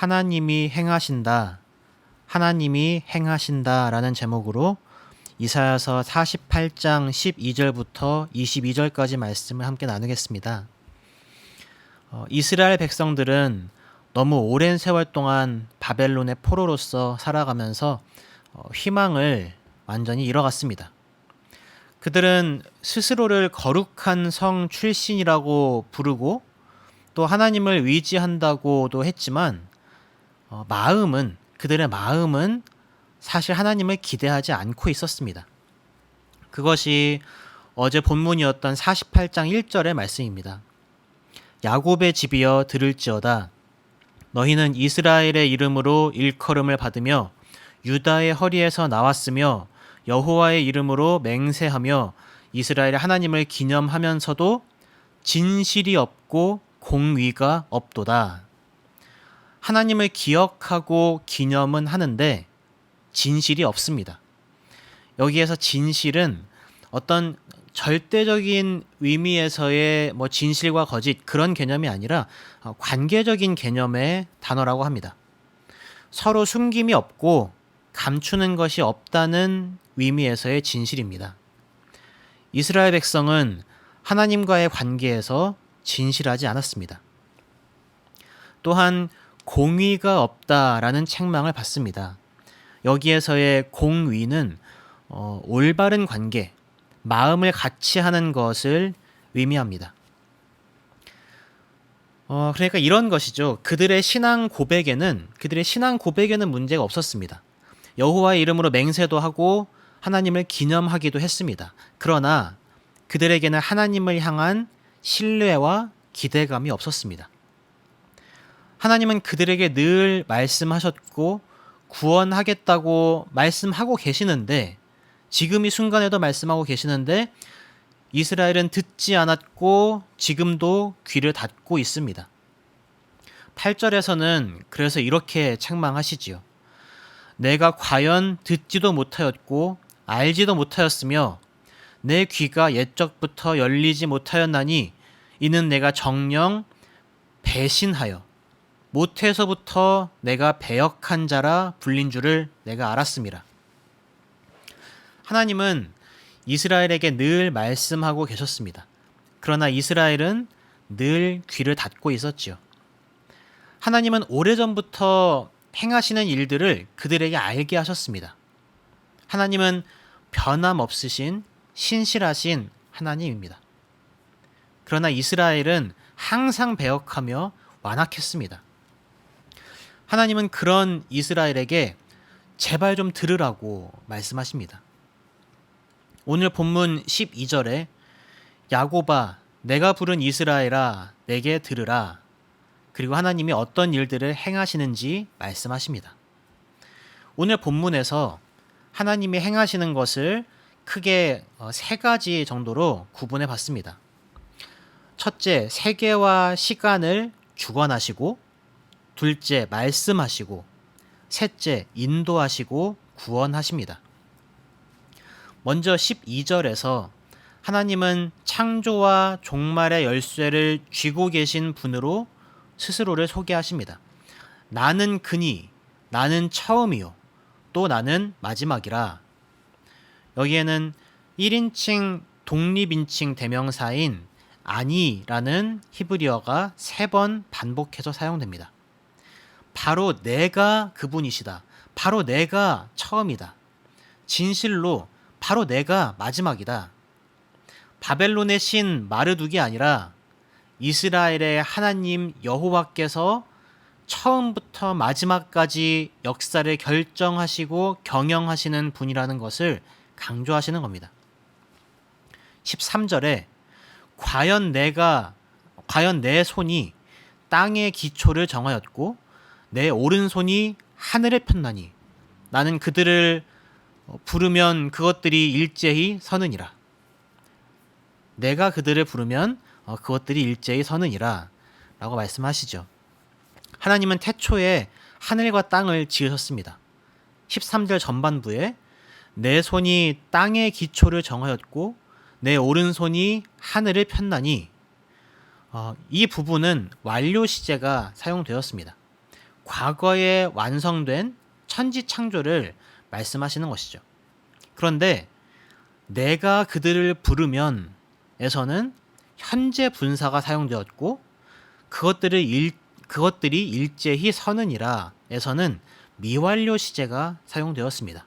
하나님이 행하신다, 하나님이 행하신다라는 제목으로 이사야서 48장 12절부터 22절까지 말씀을 함께 나누겠습니다. 이스라엘 백성들은 너무 오랜 세월 동안 바벨론의 포로로서 살아가면서 희망을 완전히 잃어갔습니다. 그들은 스스로를 거룩한 성 출신이라고 부르고 또 하나님을 의지한다고도 했지만 그들의 마음은 사실 하나님을 기대하지 않고 있었습니다. 그것이 어제 본문이었던 48장 1절의 말씀입니다. 야곱의 집이여 들을지어다. 너희는 이스라엘의 이름으로 일컬음을 받으며 유다의 허리에서 나왔으며 여호와의 이름으로 맹세하며 이스라엘의 하나님을 기념하면서도 진실이 없고 공의가 없도다. 하나님을 기억하고 기념은 하는데 진실이 없습니다. 여기에서 진실은 어떤 절대적인 의미에서의 진실과 거짓 그런 개념이 아니라 관계적인 개념의 단어라고 합니다. 서로 숨김이 없고 감추는 것이 없다는 의미에서의 진실입니다. 이스라엘 백성은 하나님과의 관계에서 진실하지 않았습니다. 또한 공의가 없다라는 책망을 받습니다. 여기에서의 공의는 올바른 관계, 마음을 같이 하는 것을 의미합니다. 그러니까 이런 것이죠. 그들의 신앙 고백에는 문제가 없었습니다. 여호와의 이름으로 맹세도 하고 하나님을 기념하기도 했습니다. 그러나 그들에게는 하나님을 향한 신뢰와 기대감이 없었습니다. 하나님은 그들에게 늘 말씀하셨고 구원하겠다고 말씀하고 계시는데 지금 이 순간에도 말씀하고 계시는데 이스라엘은 듣지 않았고 지금도 귀를 닫고 있습니다. 8절에서는 그래서 이렇게 책망하시지요. 내가 과연 듣지도 못하였고 알지도 못하였으며 내 귀가 옛적부터 열리지 못하였나니 이는 내가 정녕 배신하여 못해서부터 내가 배역한 자라 불린 줄을 내가 알았습니다. 하나님은 이스라엘에게 늘 말씀하고 계셨습니다. 그러나 이스라엘은 늘 귀를 닫고 있었지요. 하나님은 오래전부터 행하시는 일들을 그들에게 알게 하셨습니다. 하나님은 변함없으신 신실하신 하나님입니다. 그러나 이스라엘은 항상 배역하며 완악했습니다. 하나님은 그런 이스라엘에게 제발 좀 들으라고 말씀하십니다. 오늘 본문 12절에 야곱아 내가 부른 이스라엘아 내게 들으라. 그리고 하나님이 어떤 일들을 행하시는지 말씀하십니다. 오늘 본문에서 하나님이 행하시는 것을 크게 세 가지 정도로 구분해 봤습니다. 첫째, 세계와 시간을 주관하시고, 둘째, 말씀하시고, 셋째, 인도하시고 구원하십니다. 먼저 12절에서 하나님은 창조와 종말의 열쇠를 쥐고 계신 분으로 스스로를 소개하십니다. 나는 그니, 나는 처음이요, 또 나는 마지막이라. 여기에는 1인칭 독립인칭 대명사인 아니라는 히브리어가 3번 반복해서 사용됩니다. 바로 내가 그분이시다. 바로 내가 처음이다. 진실로 바로 내가 마지막이다. 바벨론의 신 마르둑이 아니라 이스라엘의 하나님 여호와께서 처음부터 마지막까지 역사를 결정하시고 경영하시는 분이라는 것을 강조하시는 겁니다. 13절에 과연 내 손이 땅의 기초를 정하였고 내 오른손이 하늘을 폈나니 나는 그들을 부르면 그것들이 일제히 서느니라. 내가 그들을 부르면 그것들이 일제히 서느니라 라고 말씀하시죠. 하나님은 태초에 하늘과 땅을 지으셨습니다. 13절 전반부에 내 손이 땅의 기초를 정하였고 내 오른손이 하늘을 폈나니 이 부분은 완료 시제가 사용되었습니다. 과거에 완성된 천지 창조를 말씀하시는 것이죠. 그런데 내가 그들을 부르면 에서는 현재 분사가 사용되었고 그것들이 일제히 서느니라 에서는 미완료 시제가 사용되었습니다.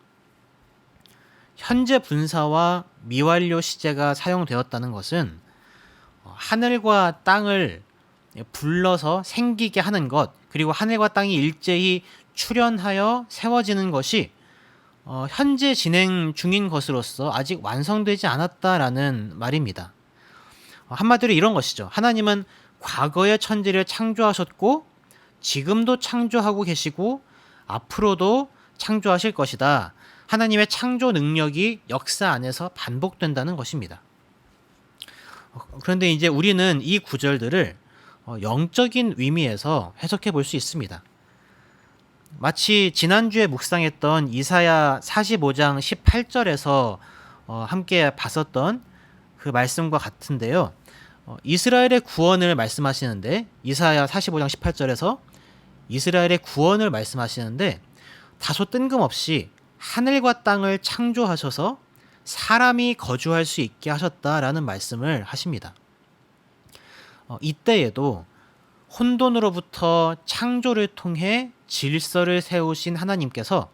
현재 분사와 미완료 시제가 사용되었다는 것은 하늘과 땅을 불러서 생기게 하는 것, 그리고 하늘과 땅이 일제히 출현하여 세워지는 것이 현재 진행 중인 것으로서 아직 완성되지 않았다라는 말입니다. 한마디로 이런 것이죠. 하나님은 과거의 천지를 창조하셨고 지금도 창조하고 계시고 앞으로도 창조하실 것이다. 하나님의 창조 능력이 역사 안에서 반복된다는 것입니다. 그런데 이제 우리는 이 구절들을 영적인 의미에서 해석해 볼 수 있습니다. 마치 지난주에 묵상했던 이사야 45장 18절에서 함께 봤었던 그 말씀과 같은데요. 이스라엘의 구원을 말씀하시는데 이사야 45장 18절에서 이스라엘의 구원을 말씀하시는데 다소 뜬금없이 하늘과 땅을 창조하셔서 사람이 거주할 수 있게 하셨다라는 말씀을 하십니다. 이때에도 혼돈으로부터 창조를 통해 질서를 세우신 하나님께서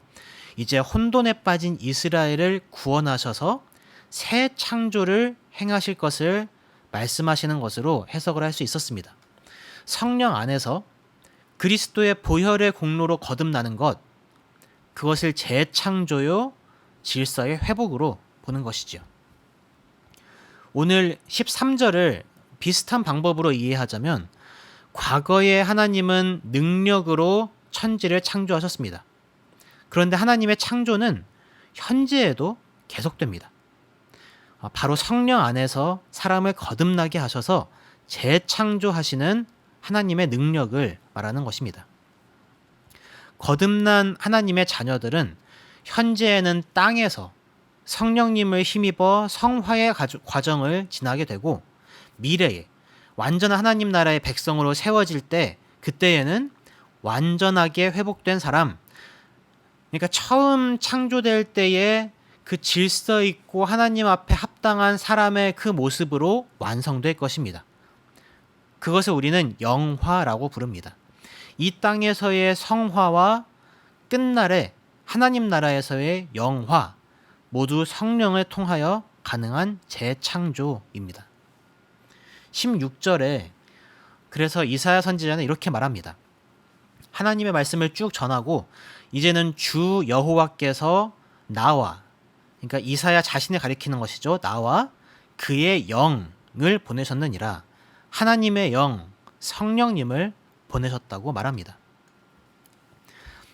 이제 혼돈에 빠진 이스라엘을 구원하셔서 새 창조를 행하실 것을 말씀하시는 것으로 해석을 할 수 있었습니다. 성령 안에서 그리스도의 보혈의 공로로 거듭나는 것, 그것을 재창조요 질서의 회복으로 보는 것이지요. 오늘 13절을 비슷한 방법으로 이해하자면 과거에 하나님은 능력으로 천지를 창조하셨습니다. 그런데 하나님의 창조는 현재에도 계속됩니다. 바로 성령 안에서 사람을 거듭나게 하셔서 재창조하시는 하나님의 능력을 말하는 것입니다. 거듭난 하나님의 자녀들은 현재에는 땅에서 성령님을 힘입어 성화의 과정을 지나게 되고 미래에 완전한 하나님 나라의 백성으로 세워질 때 그때에는 완전하게 회복된 사람, 그러니까 처음 창조될 때에 그 질서 있고 하나님 앞에 합당한 사람의 그 모습으로 완성될 것입니다. 그것을 우리는 영화라고 부릅니다. 이 땅에서의 성화와 끝날에 하나님 나라에서의 영화 모두 성령을 통하여 가능한 재창조입니다. 16절에 그래서 이사야 선지자는 이렇게 말합니다. 하나님의 말씀을 쭉 전하고 이제는 주 여호와께서 나와, 그러니까 이사야 자신을 가리키는 것이죠. 나와 그의 영을 보내셨느니라. 하나님의 영, 성령님을 보내셨다고 말합니다.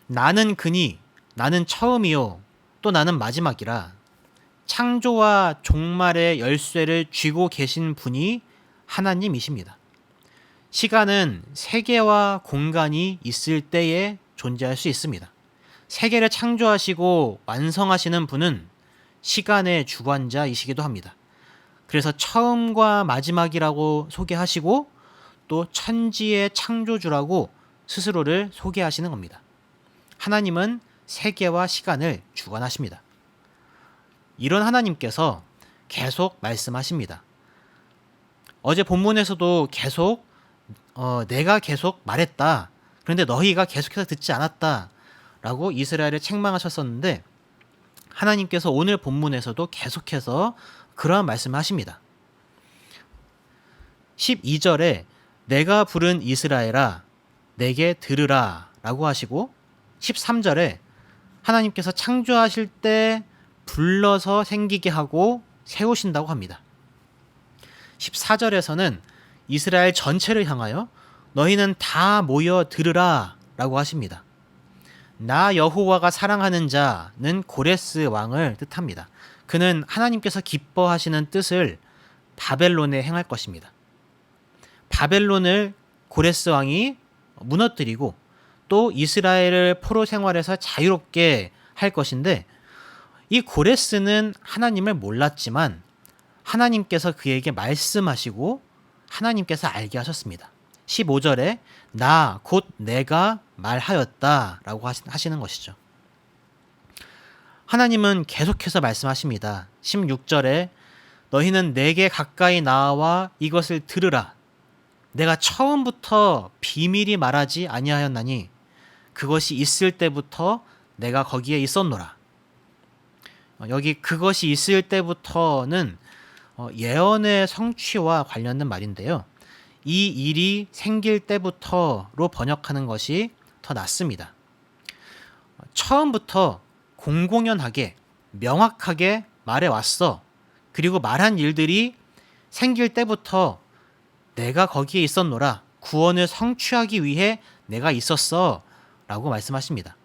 나는 그니, 나는 처음이요 또 나는 마지막이라. 창조와 종말의 열쇠를 쥐고 계신 분이 하나님이십니다. 시간은 세계와 공간이 있을 때에 존재할 수 있습니다. 세계를 창조하시고 완성하시는 분은 시간의 주관자이시기도 합니다. 그래서 처음과 마지막이라고 소개하시고 또 천지의 창조주라고 스스로를 소개하시는 겁니다. 하나님은 세계와 시간을 주관하십니다. 이런 하나님께서 계속 말씀하십니다. 어제 본문에서도 계속 내가 계속 말했다. 그런데 너희가 계속해서 듣지 않았다. 라고 이스라엘을 책망하셨었는데 하나님께서 오늘 본문에서도 계속해서 그러한 말씀을 하십니다. 12절에 내가 부른 이스라엘아 내게 들으라 라고 하시고 13절에 하나님께서 창조하실 때 불러서 생기게 하고 세우신다고 합니다. 14절에서는 이스라엘 전체를 향하여 너희는 다 모여 들으라 라고 하십니다. 나 여호와가 사랑하는 자는 고레스 왕을 뜻합니다. 그는 하나님께서 기뻐하시는 뜻을 바벨론에 행할 것입니다. 바벨론을 고레스 왕이 무너뜨리고 또 이스라엘을 포로 생활에서 자유롭게 할 것인데 이 고레스는 하나님을 몰랐지만 하나님께서 그에게 말씀하시고 하나님께서 알게 하셨습니다. 15절에 나 곧 내가 말하였다라고 하시는 것이죠. 하나님은 계속해서 말씀하십니다. 16절에 너희는 내게 가까이 나와 이것을 들으라. 내가 처음부터 비밀이 말하지 아니하였나니 그것이 있을 때부터 내가 거기에 있었노라. 여기 그것이 있을 때부터는 예언의 성취와 관련된 말인데요. 이 일이 생길 때부터로 번역하는 것이 더 낫습니다. 처음부터 공공연하게 명확하게 말해왔어. 그리고 말한 일들이 생길 때부터 내가 거기에 있었노라. 구원을 성취하기 위해 내가 있었어. 라고 말씀하십니다.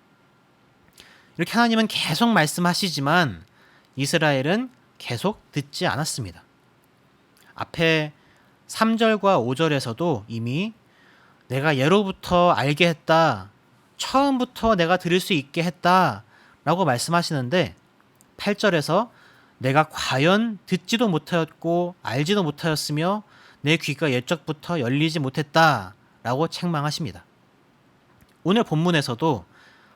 이렇게 하나님은 계속 말씀하시지만 이스라엘은 계속 듣지 않았습니다. 앞에 3절과 5절에서도 이미 내가 예로부터 알게 했다. 처음부터 내가 들을 수 있게 했다. 라고 말씀하시는데 8절에서 내가 과연 듣지도 못하였고 알지도 못하였으며 내 귀가 옛적부터 열리지 못했다. 라고 책망하십니다. 오늘 본문에서도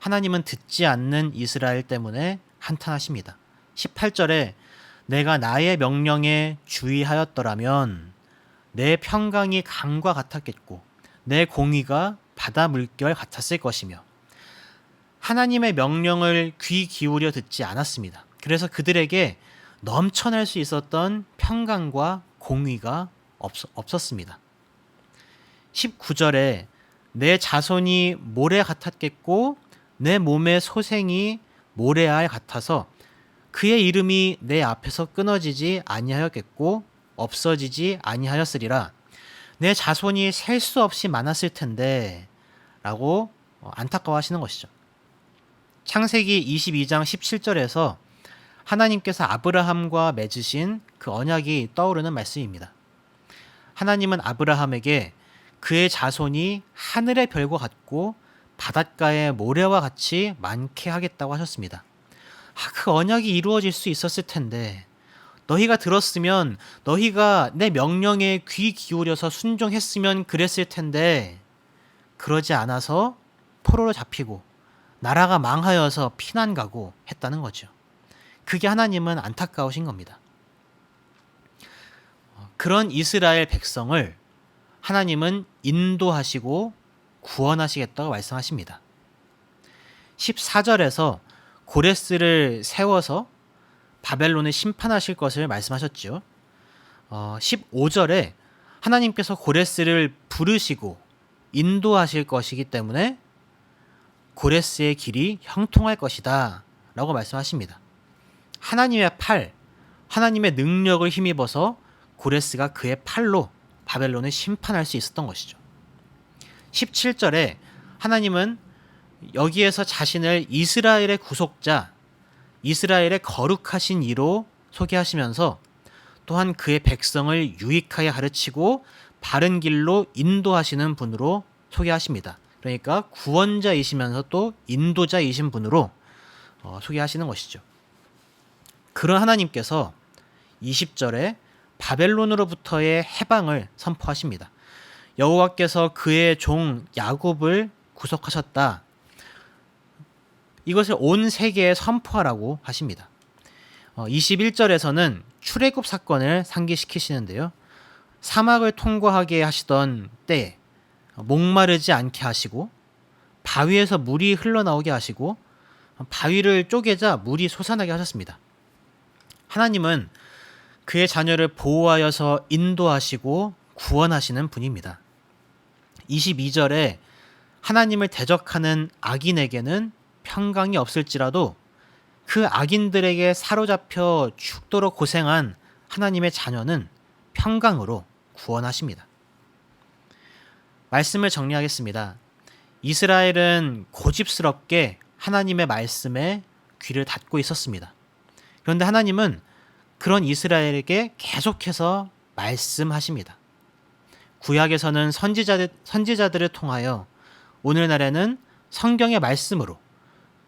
하나님은 듣지 않는 이스라엘 때문에 한탄하십니다. 18절에 내가 나의 명령에 주의하였더라면 내 평강이 강과 같았겠고 내 공의가 바다 물결 같았을 것이며 하나님의 명령을 귀 기울여 듣지 않았습니다. 그래서 그들에게 넘쳐날 수 있었던 평강과 공의가 없었습니다. 19절에 내 자손이 모래 같았겠고 내 몸의 소생이 모래알 같아서 그의 이름이 내 앞에서 끊어지지 아니하였겠고 없어지지 아니하였으리라. 내 자손이 셀 수 없이 많았을 텐데 라고 안타까워하시는 것이죠. 창세기 22장 17절에서 하나님께서 아브라함과 맺으신 그 언약이 떠오르는 말씀입니다. 하나님은 아브라함에게 그의 자손이 하늘의 별과 같고 바닷가의 모래와 같이 많게 하겠다고 하셨습니다. 그 언약이 이루어질 수 있었을 텐데 너희가 들었으면 너희가 내 명령에 귀 기울여서 순종했으면 그랬을 텐데 그러지 않아서 포로로 잡히고 나라가 망하여서 피난 가고 했다는 거죠. 그게 하나님은 안타까우신 겁니다. 그런 이스라엘 백성을 하나님은 인도하시고 구원하시겠다고 말씀하십니다. 14절에서 고레스를 세워서 바벨론을 심판하실 것을 말씀하셨죠. 15절에 하나님께서 고레스를 부르시고 인도하실 것이기 때문에 고레스의 길이 형통할 것이다 라고 말씀하십니다. 하나님의 팔, 하나님의 능력을 힘입어서 고레스가 그의 팔로 바벨론을 심판할 수 있었던 것이죠. 17절에 하나님은 여기에서 자신을 이스라엘의 구속자, 이스라엘의 거룩하신 이로 소개하시면서 또한 그의 백성을 유익하게 가르치고 바른 길로 인도하시는 분으로 소개하십니다. 그러니까 구원자이시면서 또 인도자이신 분으로 소개하시는 것이죠. 그런 하나님께서 20절에 바벨론으로부터의 해방을 선포하십니다. 여호와께서 그의 종 야곱을 구속하셨다. 이것을 온 세계에 선포하라고 하십니다. 21절에서는 출애굽 사건을 상기시키시는데요. 사막을 통과하게 하시던 때에 목마르지 않게 하시고 바위에서 물이 흘러나오게 하시고 바위를 쪼개자 물이 솟아나게 하셨습니다. 하나님은 그의 자녀를 보호하여서 인도하시고 구원하시는 분입니다. 22절에 하나님을 대적하는 악인에게는 평강이 없을지라도 그 악인들에게 사로잡혀 죽도록 고생한 하나님의 자녀는 평강으로 구원하십니다. 말씀을 정리하겠습니다. 이스라엘은 고집스럽게 하나님의 말씀에 귀를 닫고 있었습니다. 그런데 하나님은 그런 이스라엘에게 계속해서 말씀하십니다. 구약에서는 선지자들을 통하여 오늘날에는 성경의 말씀으로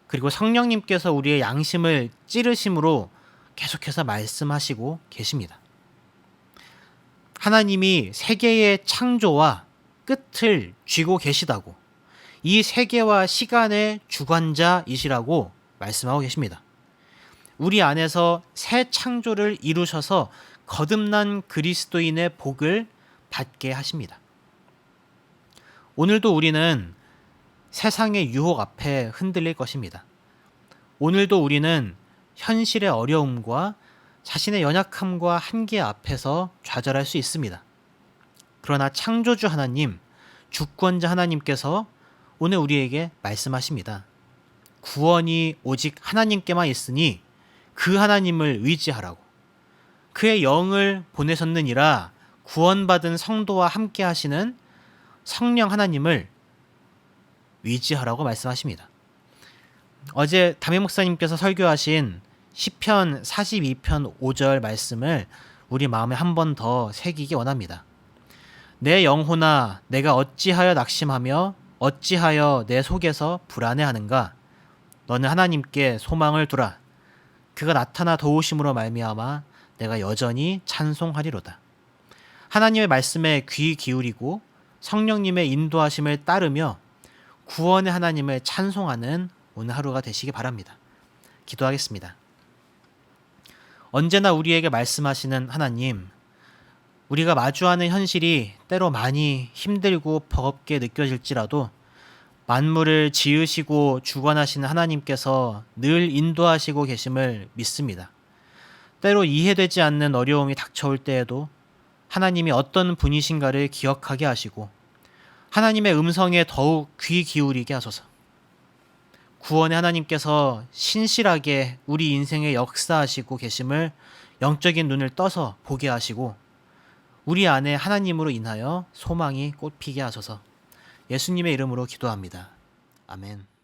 그리고 성령님께서 우리의 양심을 찌르심으로 계속해서 말씀하시고 계십니다. 하나님이 세계의 창조와 끝을 쥐고 계시다고, 이 세계와 시간의 주관자이시라고 말씀하고 계십니다. 우리 안에서 새 창조를 이루셔서 거듭난 그리스도인의 복을 받게 하십니다. 오늘도 우리는 세상의 유혹 앞에 흔들릴 것입니다. 오늘도 우리는 현실의 어려움과 자신의 연약함과 한계 앞에서 좌절할 수 있습니다. 그러나 창조주 하나님, 주권자 하나님께서 오늘 우리에게 말씀하십니다. 구원이 오직 하나님께만 있으니 그 하나님을 의지하라고. 그의 영을 보내셨느니라. 구원받은 성도와 함께 하시는 성령 하나님을 의지하라고 말씀하십니다. 어제 담임 목사님께서 설교하신 시편 42편 5절 말씀을 우리 마음에 한 번 더 새기기 원합니다. 내 영혼아, 내가 어찌하여 낙심하며 어찌하여 내 속에서 불안해하는가? 너는 하나님께 소망을 두라. 그가 나타나 도우심으로 말미암아 내가 여전히 찬송하리로다. 하나님의 말씀에 귀 기울이고 성령님의 인도하심을 따르며 구원의 하나님을 찬송하는 오늘 하루가 되시기 바랍니다. 기도하겠습니다. 언제나 우리에게 말씀하시는 하나님, 우리가 마주하는 현실이 때로 많이 힘들고 버겁게 느껴질지라도 만물을 지으시고 주관하시는 하나님께서 늘 인도하시고 계심을 믿습니다. 때로 이해되지 않는 어려움이 닥쳐올 때에도 하나님이 어떤 분이신가를 기억하게 하시고 하나님의 음성에 더욱 귀 기울이게 하소서. 구원의 하나님께서 신실하게 우리 인생에 역사하시고 계심을 영적인 눈을 떠서 보게 하시고 우리 안에 하나님으로 인하여 소망이 꽃피게 하소서. 예수님의 이름으로 기도합니다. 아멘.